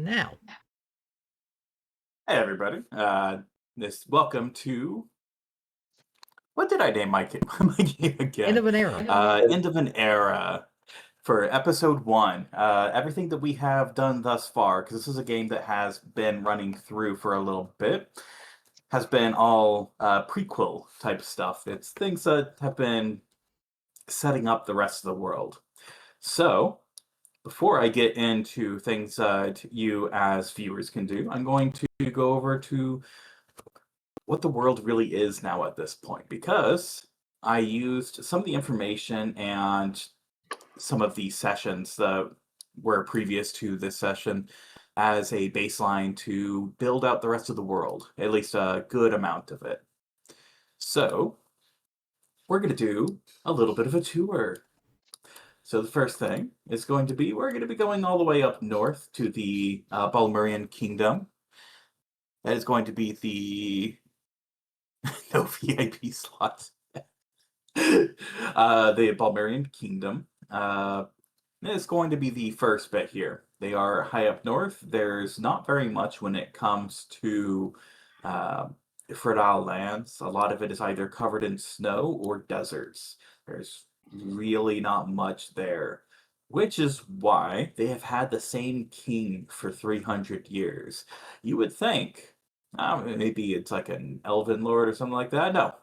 now. Hey everybody. Welcome to what did I name my game, my game End again? of an era. End of an era for episode one. Everything that we have done thus far, because this is a game that has been running through for a little bit, has been all prequel type stuff. It's things that have been setting up the rest of the world. So before I get into things you as viewers can do, I'm going to go over to what the world really is now at this point, because I used some of the information and some of the sessions that were previous to this session as a baseline to build out the rest of the world, at least a good amount of it. So we're going to do a little bit of a tour. So the first thing is going to be, we're going to be going all the way up north to the Balmurian Kingdom. That is going to be the no VIP slots. The Balmurian Kingdom is going to be the first bit here. They are high up north. There's not very much when it comes to uh, fertile lands. A lot of it is either covered in snow or deserts. There's really not much there, which is why they have had the same king for 300 years. You would think, maybe it's like an elven lord or something like that. No,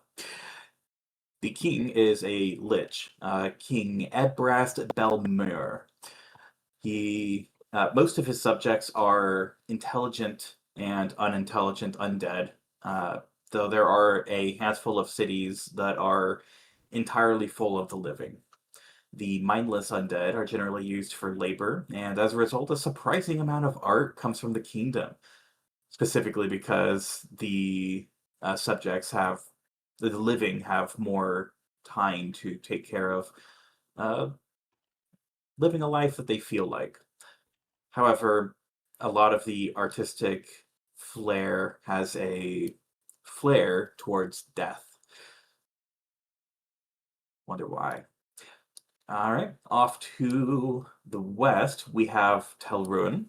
the king is a lich, King Edbrast Belmur. Most of his subjects are intelligent and unintelligent undead, though there are a handful of cities that are entirely full of the living. The mindless undead are generally used for labor, and as a result, a surprising amount of art comes from the kingdom, specifically because the subjects have the living have more time to take care of uh, living a life that they feel like. However, a lot of the artistic flair has a flair towards death. Wonder why. All right, off to the west, we have Telruin.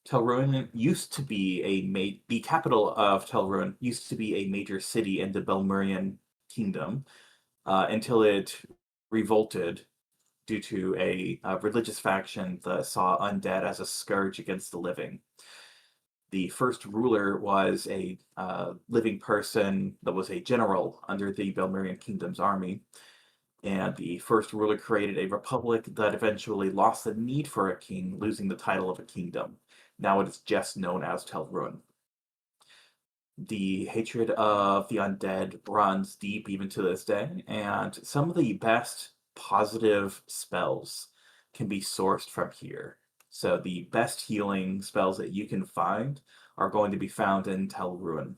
Telruin used to be the capital of Telruin used to be a major city in the Belmurian kingdom until it revolted due to a religious faction that saw undead as a scourge against the living. The first ruler was a living person that was a general under the Belmurian kingdom's army, and the first ruler created a republic that eventually lost the need for a king, losing the title of a kingdom. Now it is just known as Telruin. The hatred of the undead runs deep even to this day, and some of the best positive spells can be sourced from here. So the best healing spells that you can find are going to be found in Telruin.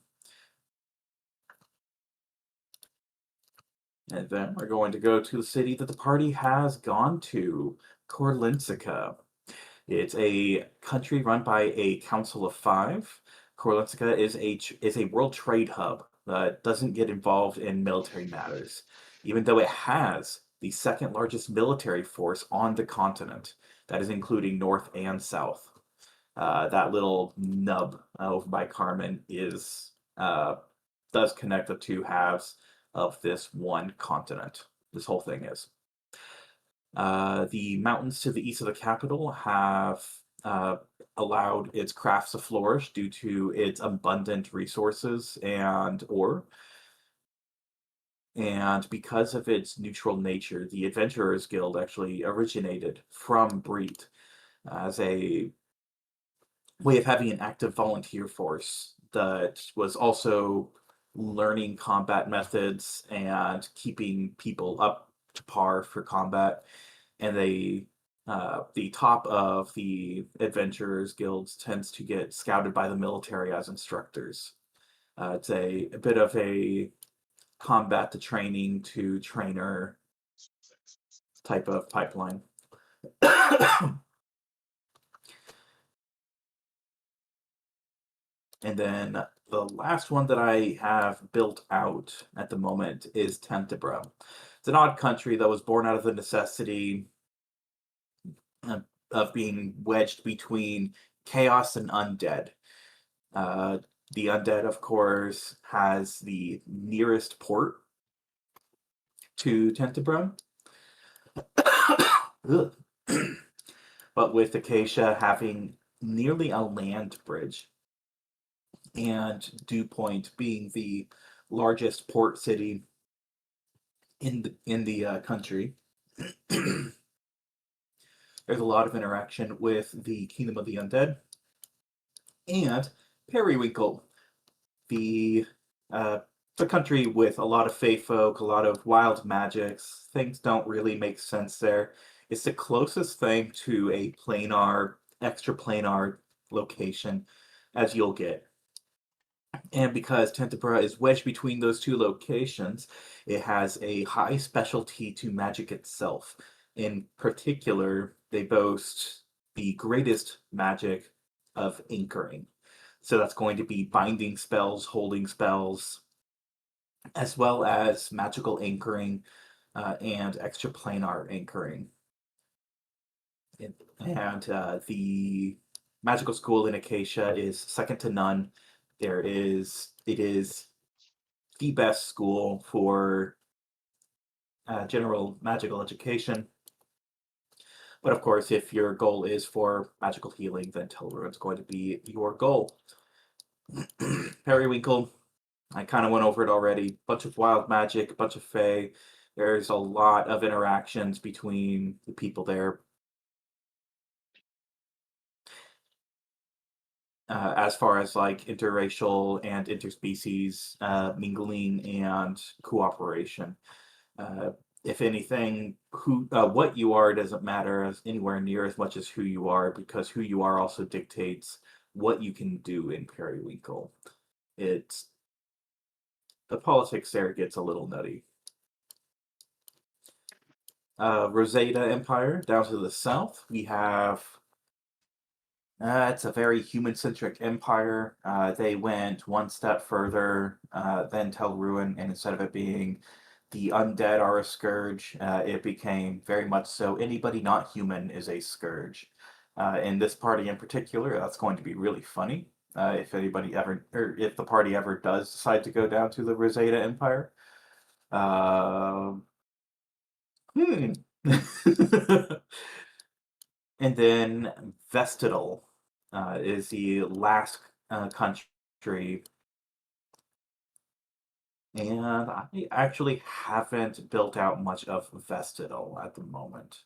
And then we're going to go to the city that the party has gone to, Korlinsica. It's a country run by a council of five. Korlinsica is a world trade hub that doesn't get involved in military matters, even though it has the second largest military force on the continent. That is including North and South. That little nub over by Carmen does connect the two halves of this one continent. This whole thing is. The mountains to the east of the capital have uh, allowed its crafts to flourish due to its abundant resources and ore. And because of its neutral nature, the Adventurers Guild actually originated from Breed as a way of having an active volunteer force that was also learning combat methods and keeping people up to par for combat. And the top of the adventurers guilds tends to get scouted by the military as instructors. It's a bit of a combat to training to trainer type of pipeline. And then the last one that I have built out at the moment is Tentebra. It's an odd country that was born out of the necessity of being wedged between chaos and undead. Uh, the undead, of course, has the nearest port to Tentabrum. But with Acacia having nearly a land bridge and Dew Point being the largest port city in the country, there's a lot of interaction with the Kingdom of the Undead and Periwinkle, the uh, the country with a lot of fae folk, a lot of wild magics. Things don't really make sense there. It's the closest thing to a planar, extraplanar location as you'll get. And because Tentapura is wedged between those two locations, it has a high specialty to magic itself. In particular, they boast the greatest magic of anchoring. So that's going to be binding spells, holding spells, as well as magical anchoring and extraplanar anchoring. And the magical school in Acacia is second to none. It is the best school for general magical education. But of course, if your goal is for magical healing, then Telruin's going to be your goal. Periwinkle, I kind of went over it already. Bunch of wild magic, a bunch of fae. There's a lot of interactions between the people there. As far as like interracial and interspecies mingling and cooperation. Uh, if anything, what you are doesn't matter as anywhere near as much as who you are, because who you are also dictates what you can do in Periwinkle. It's the politics there gets a little nutty. Rosada Empire down to the south, we have it's a very human-centric empire. They went one step further than Telruin, and instead of it being the undead are a scourge, it became very much so anybody not human is a scourge. In this party in particular, that's going to be really funny. If anybody ever, or if the party ever does decide to go down to the Rosada Empire. Um hmm. And then Vestidal is the last country, and I actually haven't built out much of Vestidal at the moment.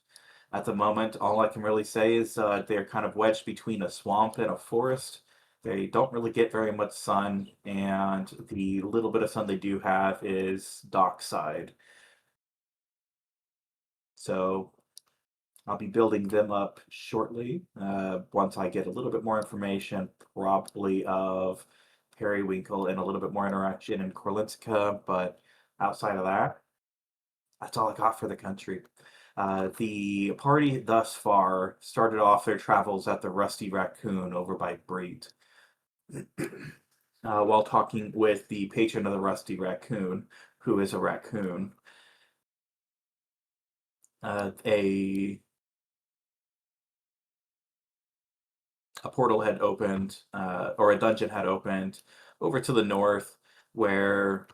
At the moment, all I can really say is they're kind of wedged between a swamp and a forest. They don't really get very much sun, and the little bit of sun they do have is dockside. So I'll be building them up shortly once I get a little bit more information, probably of Periwinkle and a little bit more interaction in Korlinska. But outside of that, that's all I got for the country. The party thus far started off their travels at the Rusty Raccoon over by Breed. While talking with the patron of the Rusty Raccoon, who is a raccoon. A portal had opened, or a dungeon had opened over to the north, where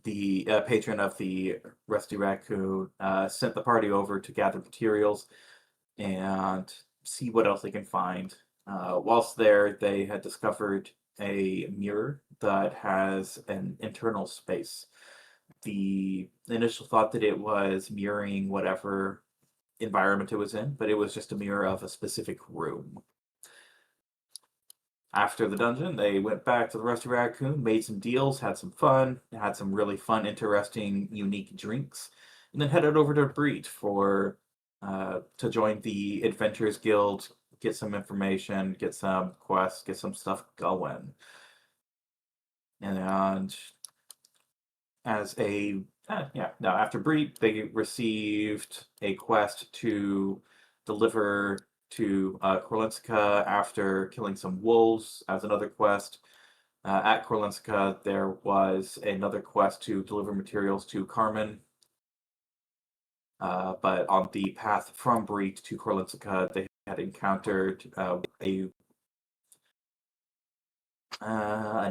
the patron of the Rusty Raccoon sent the party over to gather materials and see what else they can find. Whilst there, they had discovered a mirror that has an internal space. The initial thought that it was mirroring whatever environment it was in, but it was just a mirror of a specific room. After the dungeon, they went back to the Rusty Raccoon, made some deals, had some fun, had some really fun, interesting, unique drinks, and then headed over to Breed for to join the Adventurers Guild, get some information, get some quests, get some stuff going. And as a now after Breed, they received a quest to deliver to Korlinska after killing some wolves as another quest. At Korlinska, there was another quest to deliver materials to Carmen. But on the path from Breed to Korlinska, they had encountered a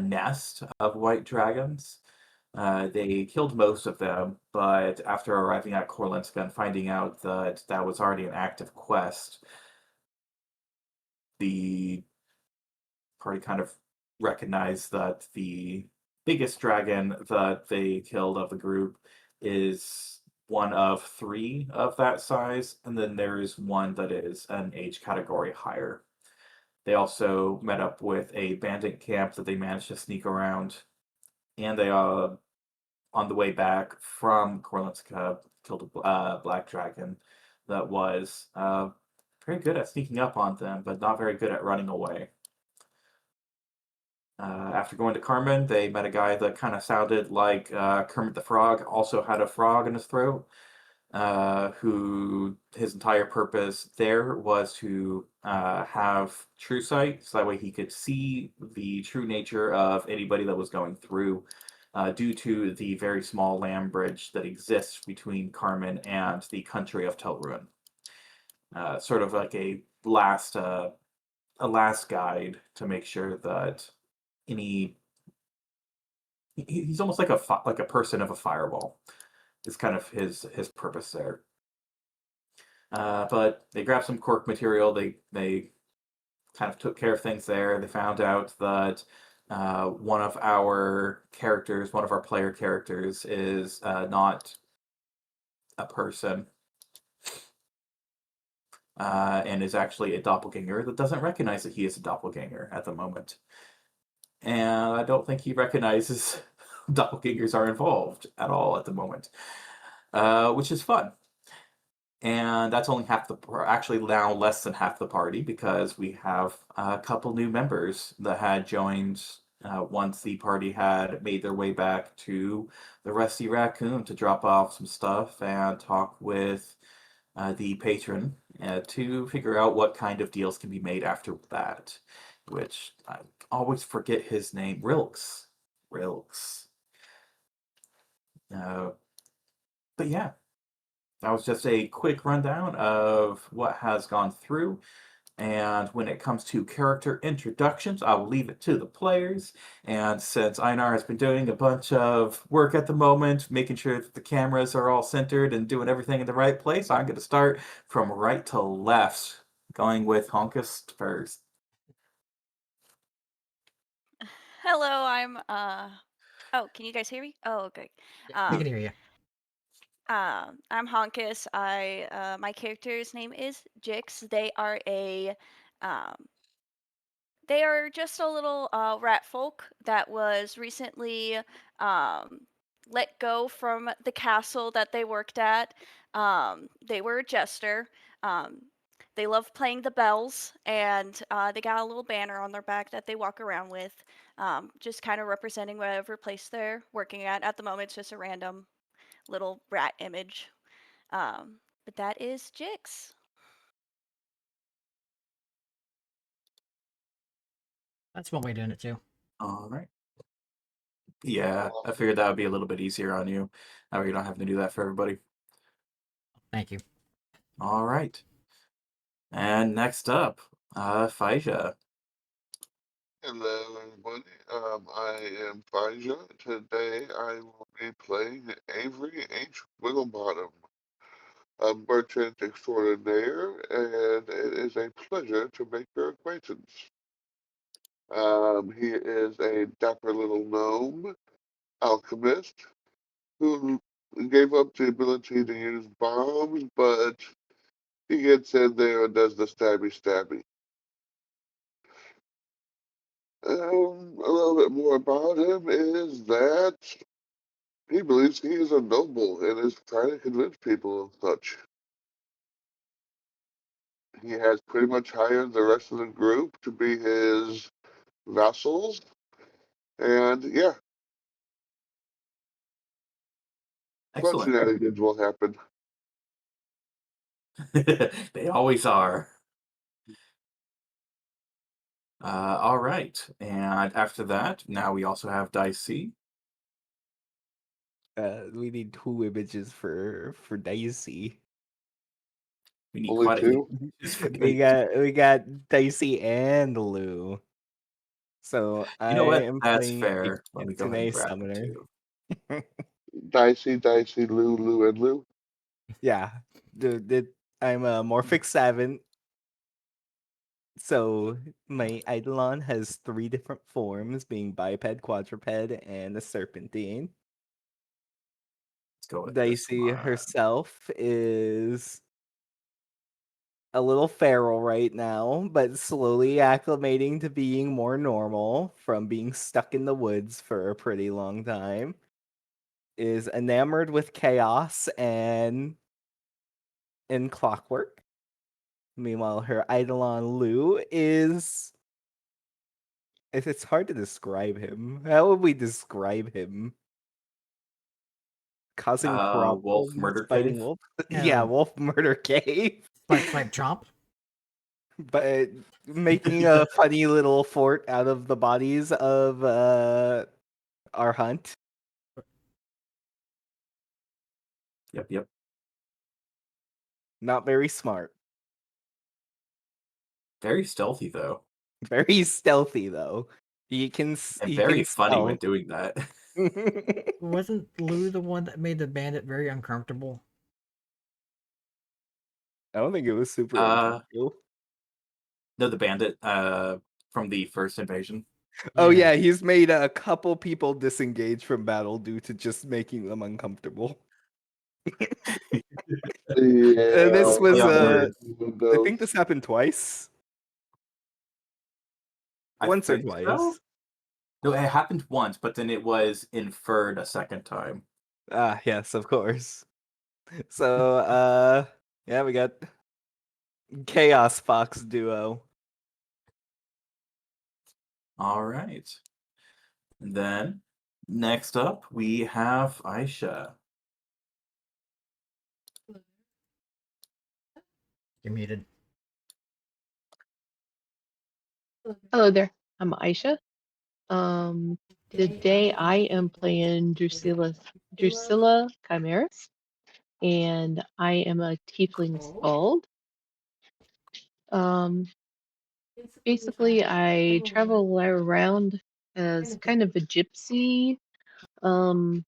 nest of white dragons. They killed most of them, but after arriving at Korlinska and finding out that that was already an active quest, the party kind of recognized that the biggest dragon that they killed of the group is one of three of that size, and then there is one that is an age category higher. They also met up with a bandit camp that they managed to sneak around, and they on the way back from Korlinska killed a black dragon that was very good at sneaking up on them, but not very good at running away. After going to Carmen, they met a guy that kind of sounded like Kermit the Frog, also had a frog in his throat, who his entire purpose there was to have true sight, so that way he could see the true nature of anybody that was going through, due to the very small land bridge that exists between Carmen and the country of Telruin. Sort of like a last guide to make sure that any he's almost like like a person of a fireball. Is kind of his purpose there. But they grabbed some cork material. They kind of took care of things there. They found out that one of our characters, one of our player characters, is not a person, and is actually a doppelganger that doesn't recognize that he is a doppelganger at the moment. And I don't think he recognizes doppelgangers are involved at all at the moment, which is fun. And that's only half the actually now less than half the party, because we have a couple new members that had joined once the party had made their way back to the Rusty Raccoon to drop off some stuff and talk with the patron to figure out what kind of deals can be made after that, which I always forget his name. Rilks. Rilks. Uh, but yeah, that was just a quick rundown of what has gone through. And when it comes to character introductions, I will leave it to the players. And since Einar has been doing a bunch of work at the moment, making sure that the cameras are all centered and doing everything in the right place, I'm going to start from right to left, going with Honkus first. Hello, oh, can you guys hear me? Oh, okay. Yeah, we can Um, hear you. I'm Honkus. My character's name is Jix. Um, they are just a little rat folk that was recently um, let go from the castle that they worked at. They were a jester. Um, they love playing the bells, and they got a little banner on their back that they walk around with, just kind of representing whatever place they're working at. At the moment, it's just a random little rat image. But that is Jix. That's one way of doing it too. All right. Yeah, I figured that would be a little bit easier on you. That way you don't have to do that for everybody. Thank you. All right. And next up, Faija. Hello, everybody. I am Faja. Today I will be playing Avery H. Wigglebottom, a merchant extraordinaire, and it is a pleasure to make your acquaintance. He is a dapper little gnome alchemist who gave up the ability to use bombs, but he gets in there and does the stabby stabby. A little bit more about him is that he believes he is a noble and is trying to convince people of such. He has pretty much hired the rest of the group to be his vassals. And yeah, fun Excellent. shenanigans will happen. They always are. All right. And after that, now we also have Dicey. We need 2 images for Dicey. We need Only quite a few 2? images for We Daisy. got Dicey and Lou. So You I know what? am That's playing a fair. Let me go ahead and Kitsune grab them summoner. too. Dicey, Lou, and Lou. Yeah, I'm a Morphic Savant. So my Eidolon has 3 different forms, being biped, quadruped, and a serpentine. Let's go with this Dicey one. herself is a little feral right now, but slowly acclimating to being more normal from being stuck in the woods for a pretty long time. Is enamored with chaos and clockwork. Meanwhile, her Eidolon Lou is. It's hard to describe him. How would we describe him? Causing Wolf problems, Murder fighting Cave. wolf. Yeah, wolf murder cave. Swipe, chomp. But making a funny little fort out of the bodies of our hunt. Yep. Not very smart. Very stealthy though, Very stealthy though. He can and he very can funny when stealth. doing that. I Wasn't Lou the one that made the bandit very uncomfortable? don't think it was super Uh, uncomfortable. no, the bandit from the first invasion. Oh yeah, he's made a couple people disengage from battle due to just making them uncomfortable. Yeah, This was Play on I words. think this happened twice. I Once or think so. twice. No, it happened once, but then it was inferred a second time. Ah, yes, of course. So, yeah, we got Chaos Fox duo. All right. And then next up we have Aisha. You're muted. Hello there. I'm Aisha. Today I am playing Drusilla Chimeras, and I am a tiefling skald. Um, Basically, I travel around as kind of a gypsy, um,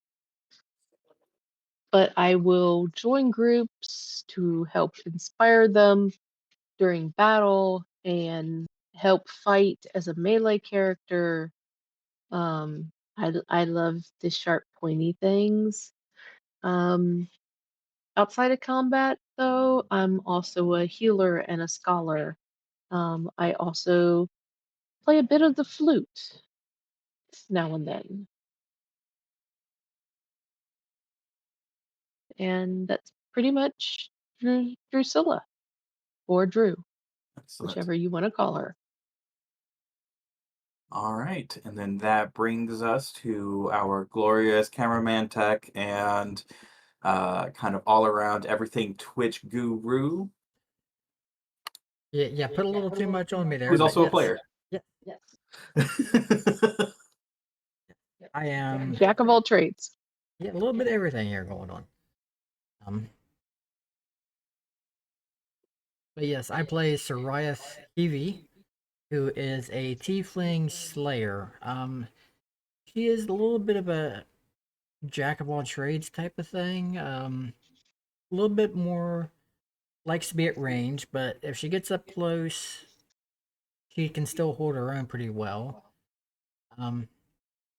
but I will join groups to help inspire them during battle and help fight as a melee character. I love the sharp, pointy things. Um, Outside of combat, though, I'm also a healer and a scholar. I also play a bit of the flute now and then, and that's pretty much Drusilla or Drew, Excellent. whichever you want to call her. All right, and then that brings us to our glorious cameraman tech and kind of all around everything Twitch guru, Yeah, put a little too much on me there, who's but also a yes. player. Yeah, I am. Jack of all trades. Yeah, a little bit of everything here going on. But yes, I play Soraya Heavy, who is a tiefling slayer. She is a little bit of a jack of all trades type of thing. A little bit more likes to be at range, but if she gets up close, she can still hold her own pretty well.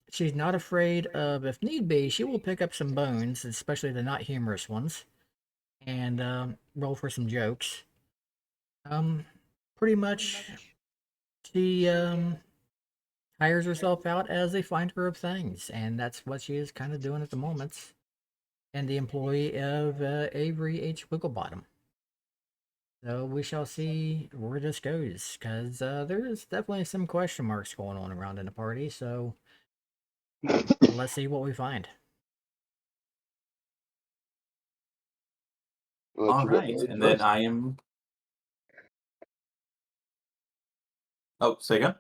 She's not afraid of, if need be, she will pick up some bones, especially the not humorous ones, and roll for some jokes. Pretty much, she hires herself out as a finder of things, and that's what she is kind of doing at the moment. And the employee of Avery H. Wigglebottom. So we shall see where this goes, because there is definitely some question marks going on around in the party. So let's see what we find. Let All you get right, mine and then first. I am. Oh, say again.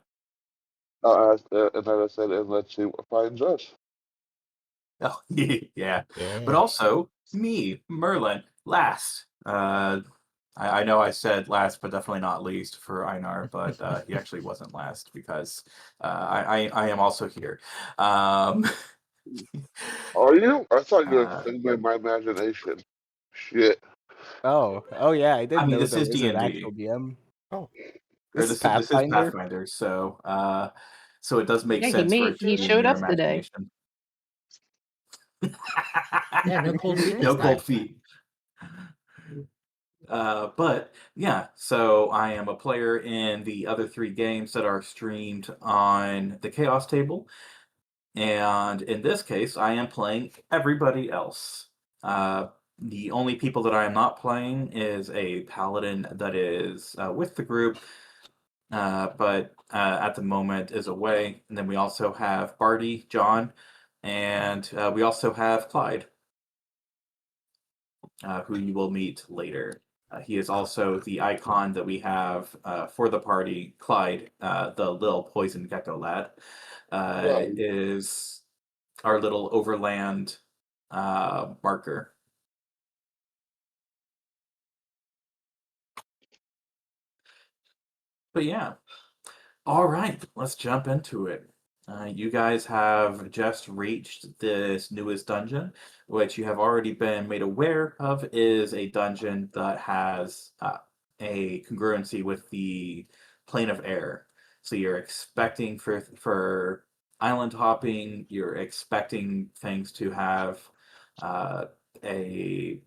And then I said, and let's see what finds us. Oh, yeah. But Yeah. also me, Merlin, last. I know I said last, but definitely not least for Einar, but he actually wasn't last because I am also here. Um, Are you? I thought you were uh, thinking by my imagination. Shit. Oh yeah, I I didn't mean, know this there is was D an and actual D, DM. Oh, or This is this is Pathfinder. Pathfinder, so so it does make Yeah, sense for it to he be in showed your up today. imagination. yeah, no cold feet this No time. cold feet. But yeah, so I am a player in the other 3 games that are streamed on the Chaos Table, and in this case, I am playing everybody else. The only people that I am not playing is a paladin that is with the group, but at the moment is away. And then we also have Barty, John, and we also have Clyde, who you will meet later. He is also the icon that we have for the party. Clyde, the little poison gecko lad, Right. is our little overland marker. But yeah, all right, let's jump into it. You guys have just reached this newest dungeon, which you have already been made aware of is a dungeon that has a congruency with the plane of air. So you're expecting for island hopping, you're expecting things to have uh, a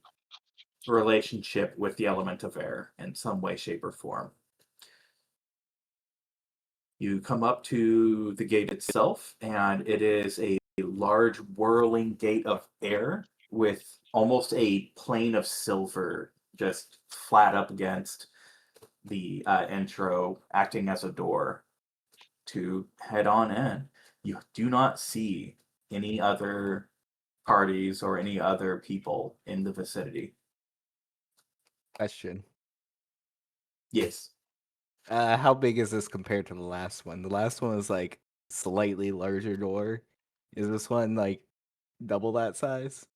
relationship with the element of air in some way, shape, or form. You come up to the gate itself, and it is a large whirling gate of air with almost a plane of silver just flat up against the intro, acting as a door to head on in. You do not see any other parties or any other people in the vicinity. Question. Yes. How big is this compared to the last one? The last one was like slightly larger door. Is this one like double that size?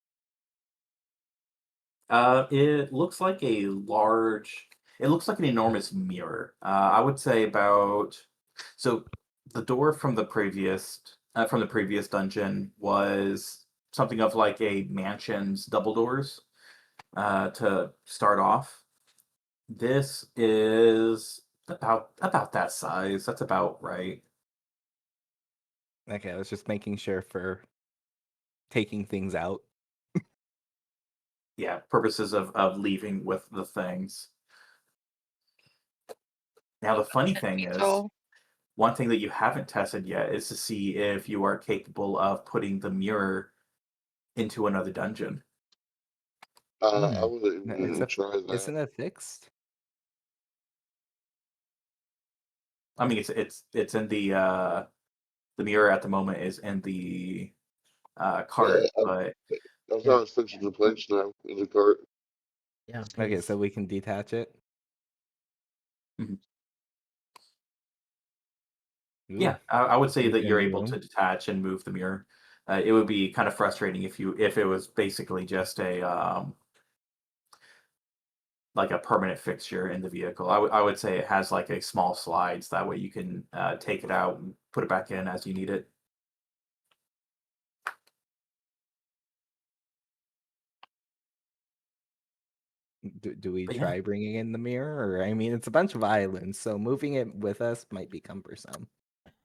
It looks like a large. It looks like an enormous mirror. I would say about. So the door from the previous dungeon was something of like a mansion's double doors. To start off, this is about that size. That's about right. Okay, I was just making sure for taking things out. Yeah, purposes of leaving with the things. Now the funny thing is, So one thing that you haven't tested yet is to see if you are capable of putting the mirror into another dungeon. I Hmm. wouldn't No, even except, try that. isn't it fixed? I mean, it's in the mirror at the moment is in the Yeah, cart, but I yeah, thought it's fixed in place now in the cart. yeah, Okay, because so we can detach it. mhm. Ooh, Yeah, I would say leave that it you're in the able room. to detach and move the mirror. It would be kind of frustrating if it was basically just a like a permanent fixture in the vehicle. I would say it has like a small slides. That way you can take it out and put it back in as you need it. Do we But yeah. try bringing in the mirror? Or I mean, it's a bunch of islands, so moving it with us might be cumbersome.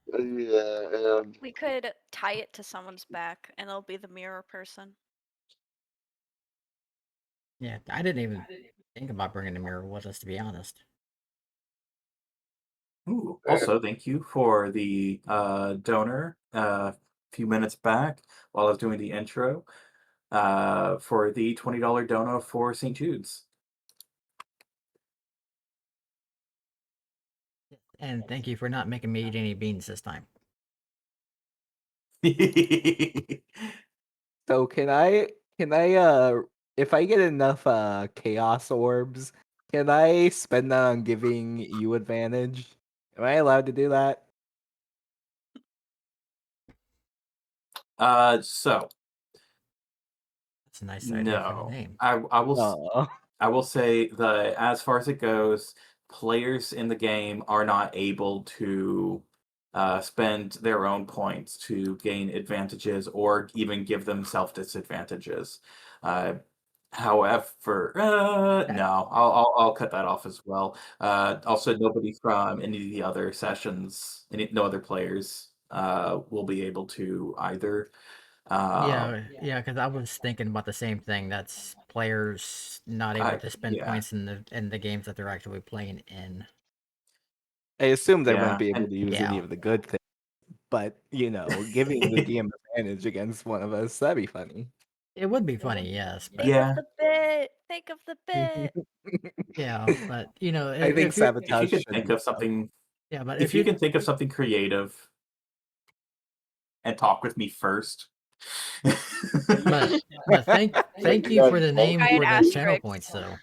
Yeah, and We could tie it to someone's back, and it'll be the mirror person. yeah, I didn't even think about bringing the mirror with us, to be honest. Ooh, also, thank you for the donor a few minutes back while I was doing the intro for the $20 dono for St. Jude's. And thank you for not making me eat any beans this time. So can I if I get enough chaos orbs, can I spend that on giving you advantage? Am I allowed to do that? So It's a nice idea for the No, name. I will say that as far as it goes, players in the game are not able to spend their own points to gain advantages or even give themselves disadvantages. Uh, However, no, I'll cut that off as well. Also, nobody from any of the other sessions, no other players, will be able to either. Um, Yeah, because I was thinking about the same thing. That's players not able to spend yeah, points in the games that they're actually playing in. I assume they wouldn't yeah, be able and to use any Yeah, of the good things, but giving the DM advantage against one of us, that'd be funny. it would be funny, yes, but Think of yeah. the bit. Think of the bit. yeah, but I think if you're If you sabotage could should think be of something, yeah, but if if you you can think of something creative and talk with me first. but but thank you for the name Giant for the channel asterisks. points though.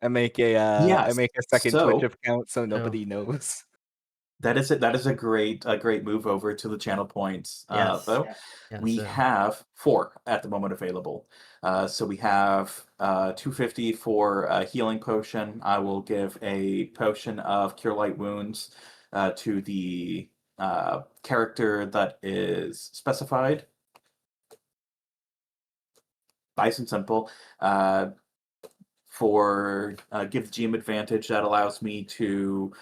I make a Yes. second Twitch So account so So nobody knows. that is it. That is a great move over to the channel points. yes, Though yeah. we have 4 at the moment available. So we have 250 for a healing potion. I will give a potion of cure light wounds to the character that is specified. Nice and simple. For give the GM advantage, that allows me to.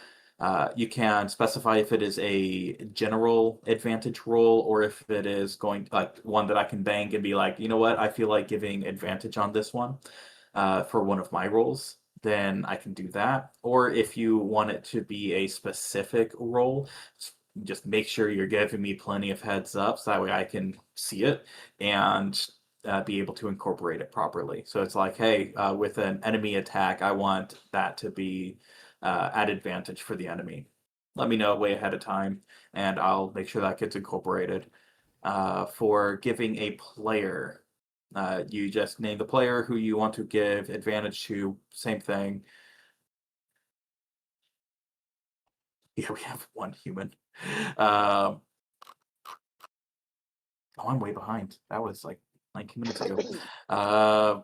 You can specify if it is a general advantage roll or if it is going like one that I can bank and be like, you know what, I feel like giving advantage on this one for one of my rolls, then I can do that. Or if you want it to be a specific roll, just make sure you're giving me plenty of heads up so that way I can see it and be able to incorporate it properly. So it's like, hey, with an enemy attack, I want that to be at advantage for the enemy. Let me know way ahead of time, and I'll make sure that gets incorporated. For giving a player, you just name the player who you want to give advantage to. Same thing. Yeah, we have one human. Um, Oh, I'm way behind. That was like 19 minutes ago. Uh,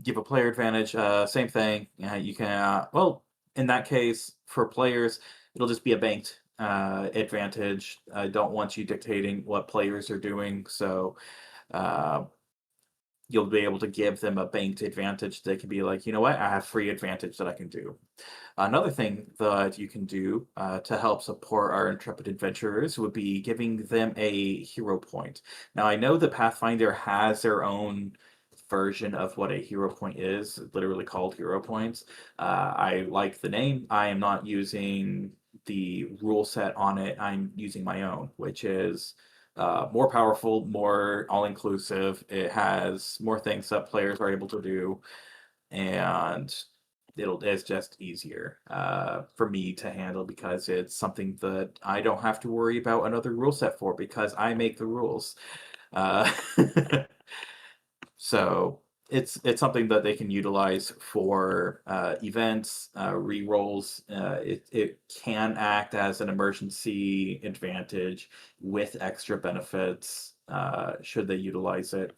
give a player advantage. Same thing. You can, well, in that case, for players, it'll just be a banked advantage. I don't want you dictating what players are doing, so uh, you'll be able to give them a banked advantage. They can be like, you know what, I have free advantage that I can do. Another thing that you can do to help support our intrepid adventurers would be giving them a hero point. Now, I know that Pathfinder has their own version of what a hero point is, literally called hero points. I like the name. I am not using the rule set on it. I'm using my own, which is more powerful, more all inclusive. It has more things that players are able to do, and it's just easier for me to handle because it's something that I don't have to worry about another rule set for because I make the rules. Uh, so it's something that they can utilize for events, re-rolls. It can act as an emergency advantage with extra benefits should they utilize it.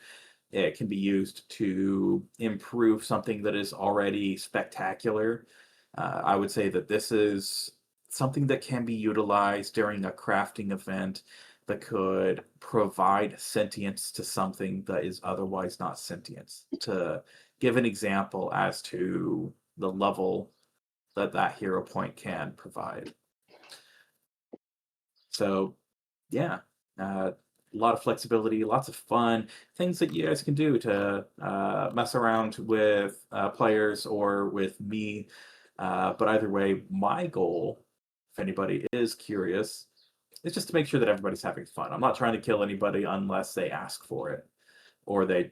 It can be used to improve something that is already spectacular. I would say that this is something that can be utilized during a crafting event that could provide sentience to something that is otherwise not sentient. To give an example as to the level that that hero point can provide. So, yeah, a lot of flexibility, lots of fun, things that you guys can do to mess around with players or with me. But either way, my goal, if anybody is curious, is just to make sure that everybody's having fun. I'm not trying to kill anybody unless they ask for it, or they're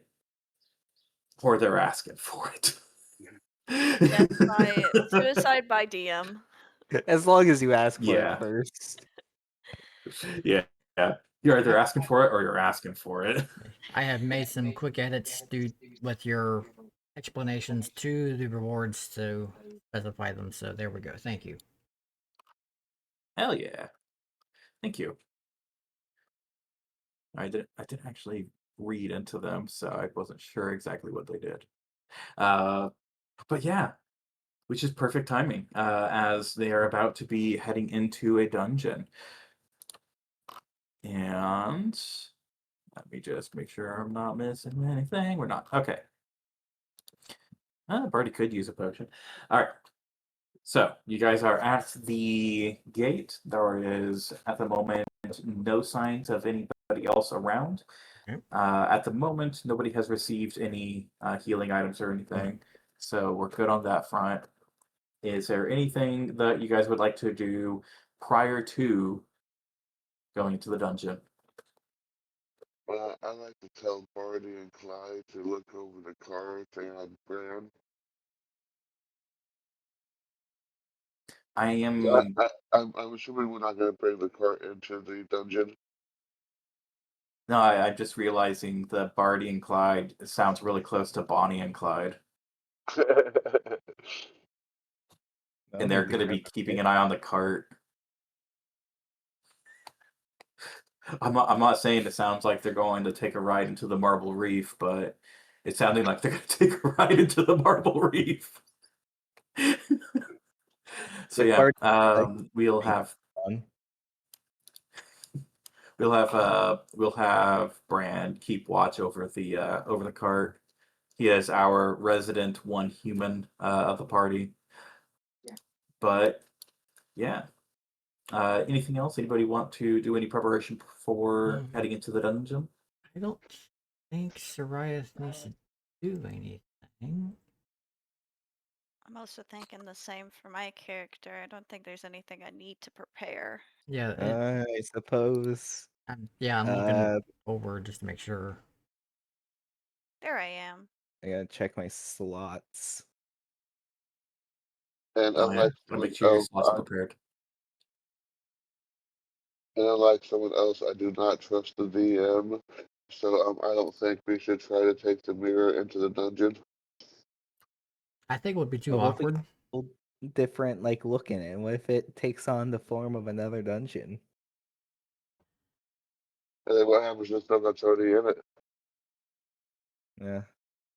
asking for it. Death by suicide by DM. As long as you ask for it Yeah, first. yeah, yeah. You're either I asking for it or you're asking for it. I have made some quick edits due with your explanations to the rewards to specify them. So there we go. Thank you. Hell yeah! Thank you. I did actually read into them, so I wasn't sure exactly what they did. But yeah, which is perfect timing, as they are about to be heading into a dungeon. And let me just make sure I'm not missing anything. We're not. Okay. Barty could use a potion. All right. So you guys are at the gate. There is, at the moment, no signs of anybody else around. Okay. At the moment, nobody has received any healing items or anything. So we're good on that front. Is there anything that you guys would like to do prior to going into the dungeon? I like to tell Barney and Clyde to look over the car they on brand. I So am. I'm assuming we're not going to bring the car into the dungeon. No, I'm just realizing that Barty and Clyde sounds really close to Bonnie and Clyde. And they're going to be keeping an eye on the cart. I'm not saying it sounds like they're going to take a ride into the Marble Reef, but it's sounding like they're going to take a ride into the Marble Reef. So If yeah, Barty, like, we'll have on. we'll have Brand keep watch over the cart. He is our resident one human of the party. Yeah. But yeah. Anything else? Anybody want to do any preparation for heading into the dungeon? I don't think Soraya needs to do anything. I'm also thinking the same for my character. I don't think there's anything I need to prepare. Yeah, I suppose. I'm looking over just to make sure. There I am. I gotta check my slots. And Oh, yeah. unlike Gotta make someone sure your else, slots are prepared. I do not trust the DM. So I don't think we should try to take the mirror into the dungeon. I think it would be too What if we awkward. get a little different, like, look in it? What if it takes on the form of another dungeon? And then what happens to stuff that's already in it? Yeah,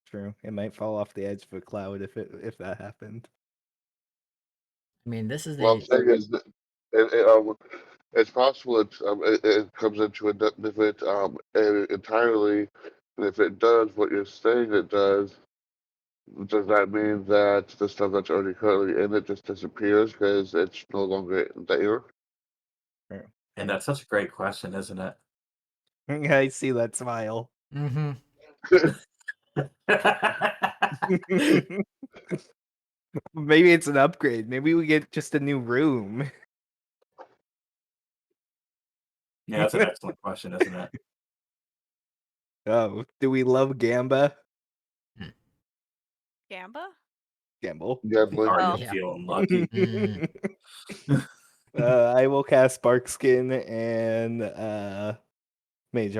true. It might fall off the edge of a cloud if that happened. I mean, this is What I'm a saying is that it's possible it comes into a different entirely, and if it does what you're saying it does that mean that the stuff that's already currently in it just disappears because it's no longer there? True. And that's such a great question, isn't it? I see that smile. Mm-hmm. Maybe it's an upgrade. Maybe we get just a new room. Yeah, that's an excellent question, isn't it? Oh, do we love Gamba? Gamba? Gamble. Gambling. Are you Oh. Yeah. feeling lucky? Mm. I will cast Barkskin and Mage